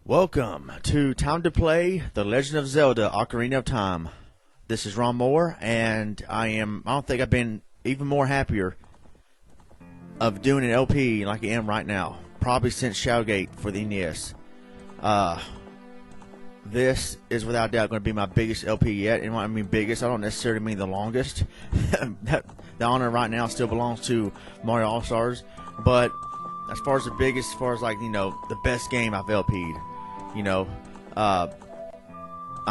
Welcome to Time to Play The Legend of Zelda Ocarina of Time. This is Ronmower, and I don't think I've been even more happier of doing an LP like I am right now. Probably since Shadowgate for the NES. This is without doubt going to be my biggest LP yet. And when I mean biggest, I don't necessarily mean the longest. The honor right now still belongs to Mario All-Stars. But as far as the biggest, as far as like, the best game I've LP'd. I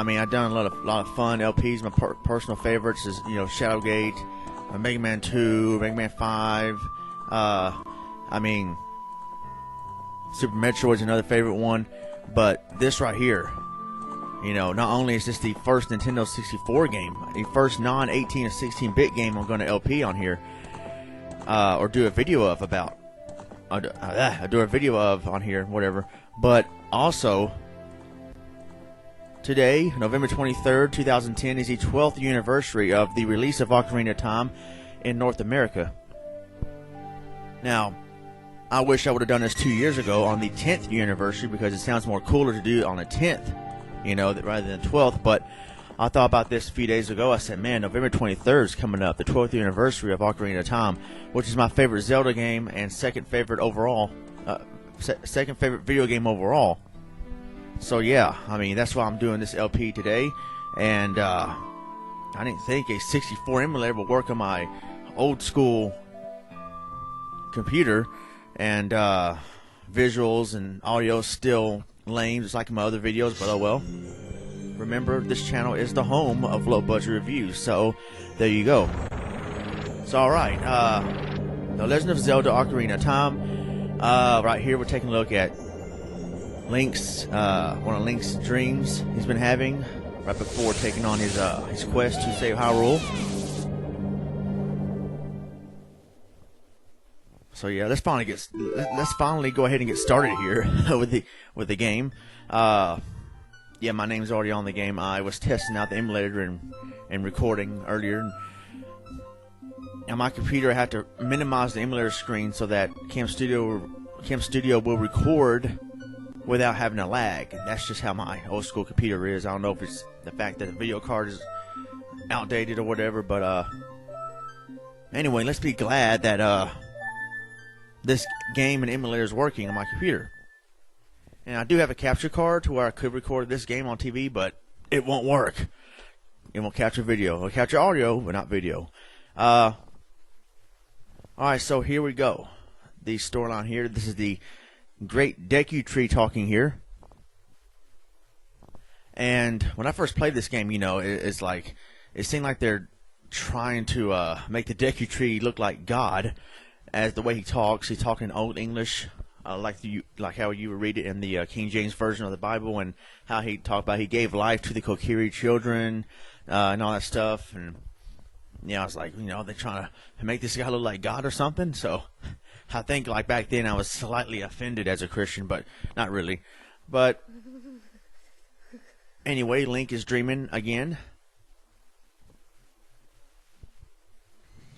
mean, I've done a lot of fun LPs. My personal favorites is, Shadowgate, Mega Man 2, Mega Man 5. I mean, Super Metroid's another favorite one. But this right here, not only is this the first Nintendo 64 game, the first non-18 or 16-bit game I'm going to LP on here, or do a video of on here, whatever. But also, today, November 23rd, 2010, is the 12th anniversary of the release of Ocarina of Time in North America. Now, I wish I would have done this 2 years ago on the 10th anniversary, because it sounds more cooler to do it on the 10th, rather than the 12th. But I thought about this a few days ago. I said, man, November 23rd is coming up, the 12th anniversary of Ocarina of Time, which is my favorite Zelda game and second favorite overall, second favorite video game overall. So yeah, I mean, that's why I'm doing this LP today. And I didn't think a 64 emulator would work on my old school computer, and visuals and audio still lame, just like my other videos, but oh well. Remember, this channel is the home of low budget reviews, so there you go. So alright, The Legend of Zelda Ocarina of Time. Right here we're taking a look at Link's, one of Link's dreams he's been having right before taking on his quest to save Hyrule. So yeah, let's finally go ahead and get started here with the game. Yeah, my name's already on the game. I was testing out the emulator and recording earlier. And my computer, I had to minimize the emulator screen so that Cam Studio will record without having a lag. That's just how my old school computer is. I don't know if it's the fact that the video card is outdated or whatever, but anyway, let's be glad that this game and emulator is working on my computer. And I do have a capture card to where I could record this game on TV, but it won't work. It won't capture video. It'll capture audio, but not video. Alright, so here we go. The storyline here. This is the Great Deku Tree talking here. And when I first played this game, it's like, it seemed like they're trying to make the Deku Tree look like God, as the way he talks. He's talking Old English, like how you would read it in the King James version of the Bible, and how he talked about he gave life to the Kokiri children, and all that stuff. And I was like, they're trying to make this guy look like God or something. So I think like back then I was slightly offended as a Christian, but not really. But anyway, Link is dreaming again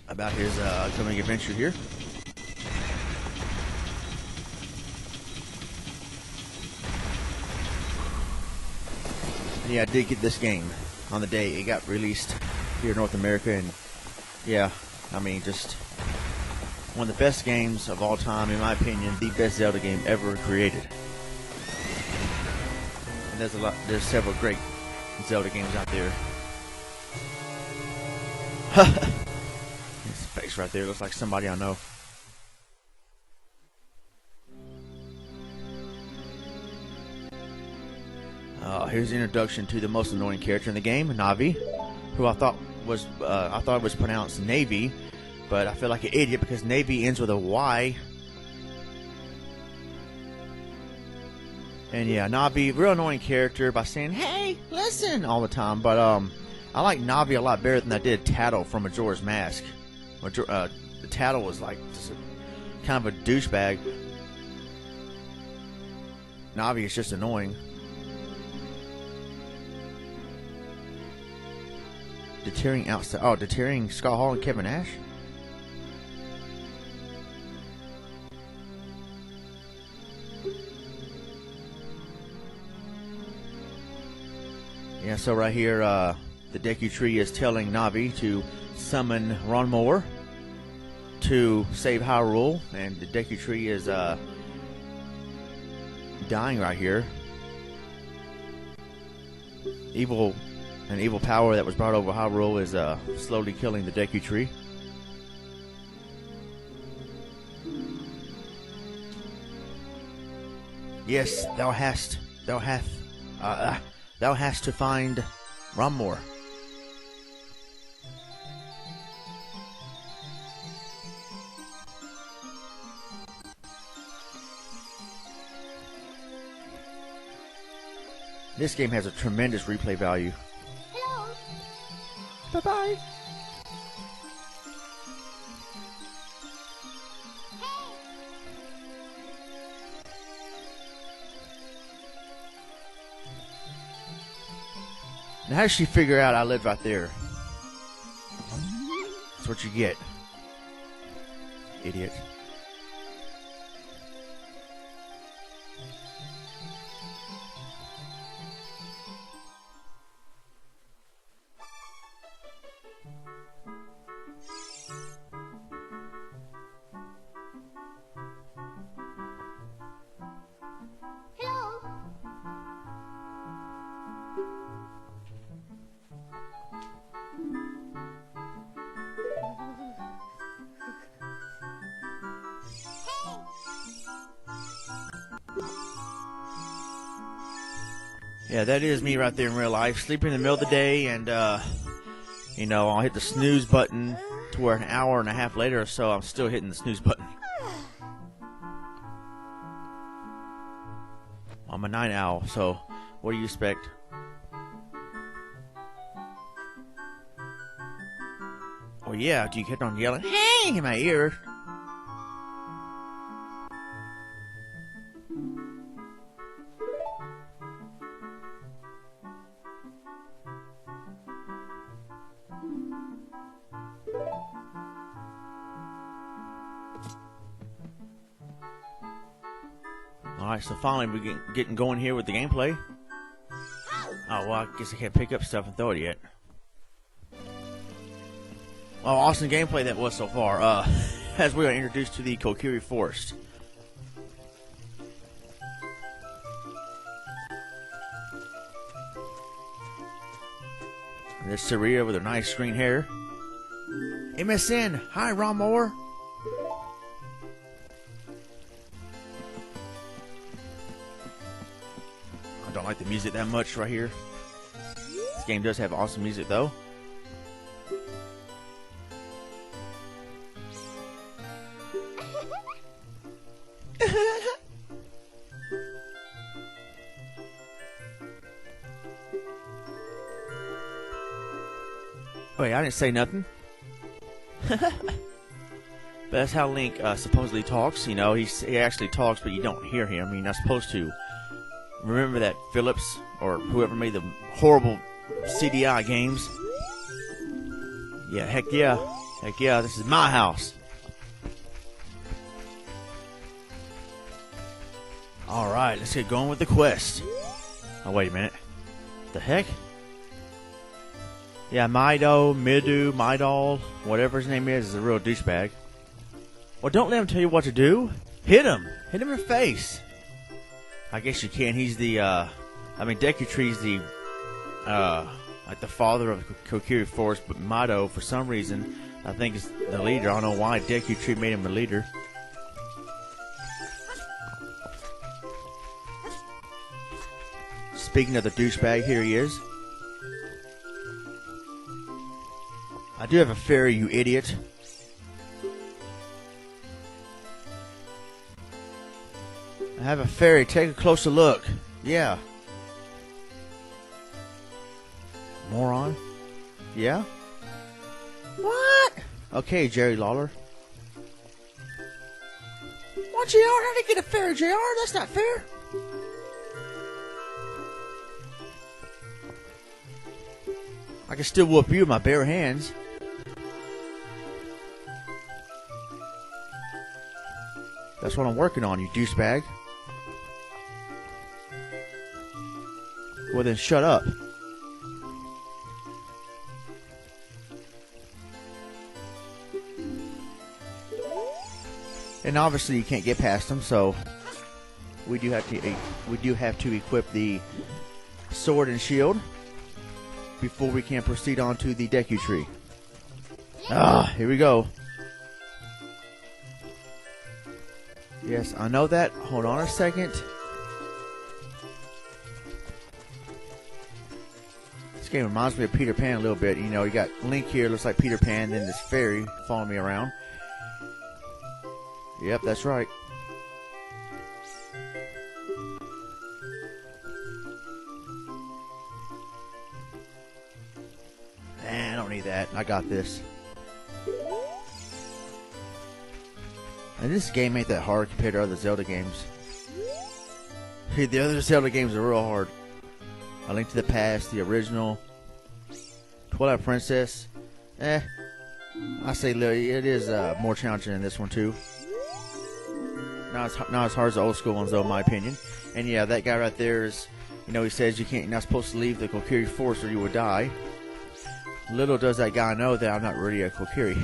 about his upcoming adventure here. Yeah, I did get this game on the day it got released here in North America, and yeah, I mean, just one of the best games of all time, in my opinion, the best Zelda game ever created. And there's several great Zelda games out there. His face right there looks like somebody I know. Here's the introduction to the most annoying character in the game, Navi, who I thought was pronounced Navy, but I feel like an idiot because Navy ends with a Y. And yeah, Navi, real annoying character by saying, "Hey, listen," all the time. But I like Navi a lot better than I did Tattle from Majora's Mask. Tattle was like just kind of a douchebag. Navi is just annoying. Deterring outside. Oh, deterring Scott Hall and Kevin Nash. Yeah, so right here, the Deku Tree is telling Navi to summon Ronmower to save Hyrule, and the Deku Tree is dying right here. An evil power that was brought over Hyrule is slowly killing the Deku Tree. Yes, thou hast to find Ronmower. This game has a tremendous replay value. Hello. Bye-bye. Now, how did she figure out I lived right there? That's what you get. Idiot. Hello. Yeah, that is me right there in real life. Sleeping in the middle of the day, and you know, I'll hit the snooze button to where an hour and a half later or so, I'm still hitting the snooze button. I'm a night owl, so what do you expect? Oh yeah, you kept on yelling, "Hey!" in my ear. Alright, so finally we're getting going here with the gameplay. Oh, well, I guess I can't pick up stuff and throw it yet. Oh, awesome gameplay that was so far. As we are introduced to the Kokiri Forest. And there's Saria with her nice green hair. MSN! Hi, Ronmower! I don't like the music that much right here. This game does have awesome music though. Wait, I didn't say nothing. But that's how Link supposedly talks. You know, he actually talks, but you don't hear him. You're not supposed to. Remember that Phillips or whoever made the horrible CDI games? Yeah, heck yeah. Heck yeah, this is my house. Alright, let's get going with the quest. Oh, wait a minute. The heck? Yeah, Midal, whatever his name is a real douchebag. Well, don't let him tell you what to do. Hit him. Hit him in the face. I guess you can. He's the, Deku Tree's the, like the father of Kokiri Forest, but Mido, for some reason, I think is the leader. I don't know why Deku Tree made him the leader. Speaking of the douchebag, here he is. I do have a fairy, you idiot. I have a fairy. Take a closer look. Yeah. Moron. Yeah? What? Okay, Jerry Lawler. What, JR? How did you get a fairy, JR? That's not fair. I can still whoop you with my bare hands. That's what I'm working on, you douchebag. Well then, shut up. And obviously you can't get past them, so we do have to equip the sword and shield before we can proceed on to the Deku Tree. Ah, here we go. Yes, I know that. Hold on a second. This game reminds me of Peter Pan a little bit. You know, you got Link here, looks like Peter Pan, then this fairy following me around. Yep, that's right. I don't need that. I got this. And this game ain't that hard compared to other Zelda games. Hey, the other Zelda games are real hard. A Link to the Past, the original, Twilight Princess. I say it is more challenging than this one too. Not as hard as the old school ones though, in my opinion. And yeah, that guy right there is, you know, he says you're not supposed to leave the Kokiri Forest or you will die. Little does that guy know that I'm not really a Kokiri.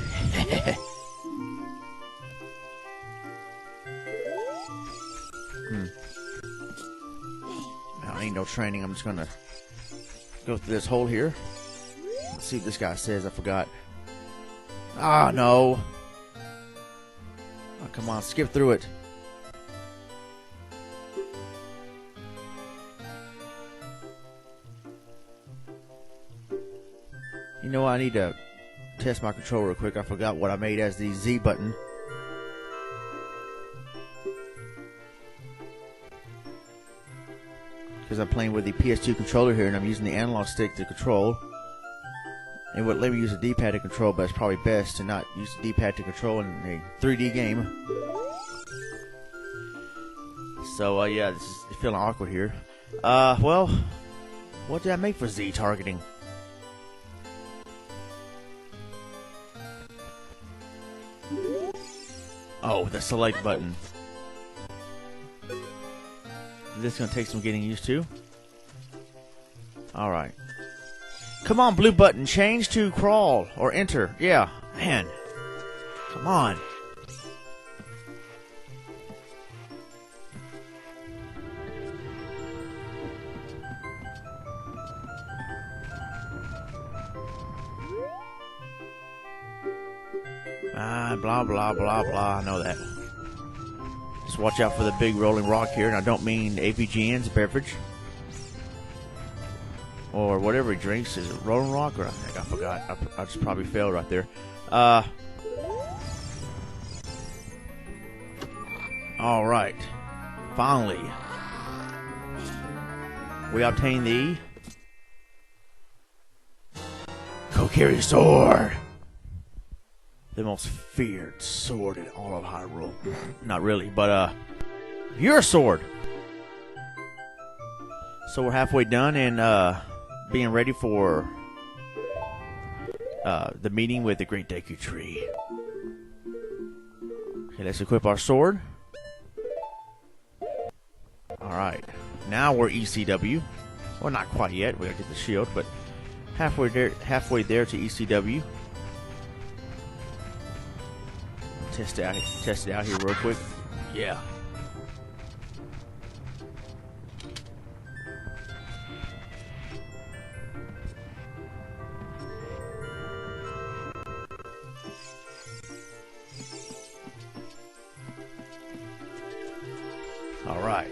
I don't need no training. I'm just gonna go through this hole here. Let's see what this guy says. I forgot. Ah, no. Oh, come on, skip through it. You know, I need to test my controller real quick. I forgot what I made as the Z button. Because I'm playing with the PS2 controller here and I'm using the analog stick to control. It would let me use a D-pad to control, but it's probably best to not use the D-pad to control in a 3D game. So, yeah, this is feeling awkward here. Well, what did I make for Z targeting? Oh, the select button. This is going to take some getting used to. Alright. Come on, blue button. Change to crawl or enter. Yeah, man. Come on. Blah, blah, blah, blah. I know that. Just watch out for the big rolling rock here. And I don't mean APGN's beverage. Or whatever he drinks. Is it Rolling Rock? Or I think I forgot. I just probably failed right there. Alright. Finally. We obtain the Kokiri Sword. The most feared sword in all of Hyrule. Not really, but your sword. So we're halfway done and being ready for the meeting with the Great Deku Tree. Okay, let's equip our sword. Alright. Now we're ECW. Well, not quite yet. We gotta get the shield, but halfway there to ECW. Test it out here real quick. Yeah. Alright.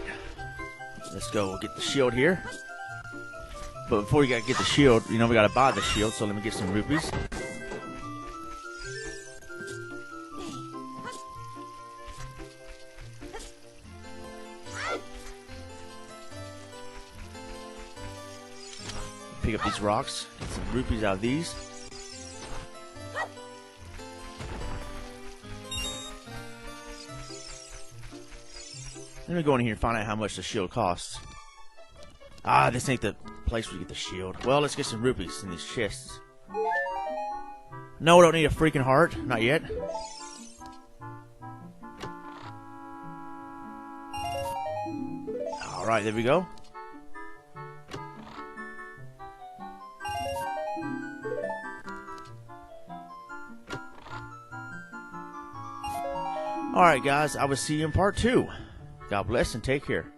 Let's go get the shield here. But before you gotta get the shield, you know we gotta buy the shield, so let me get some rupees. Pick up these rocks, get some rupees out of these. Let me go in here and find out how much the shield costs. Ah, this ain't the place where you get the shield. Well, let's get some rupees in these chests. No, I don't need a freaking heart. Not yet. Alright, there we go. Alright, guys, I will see you in part 2. God bless and take care.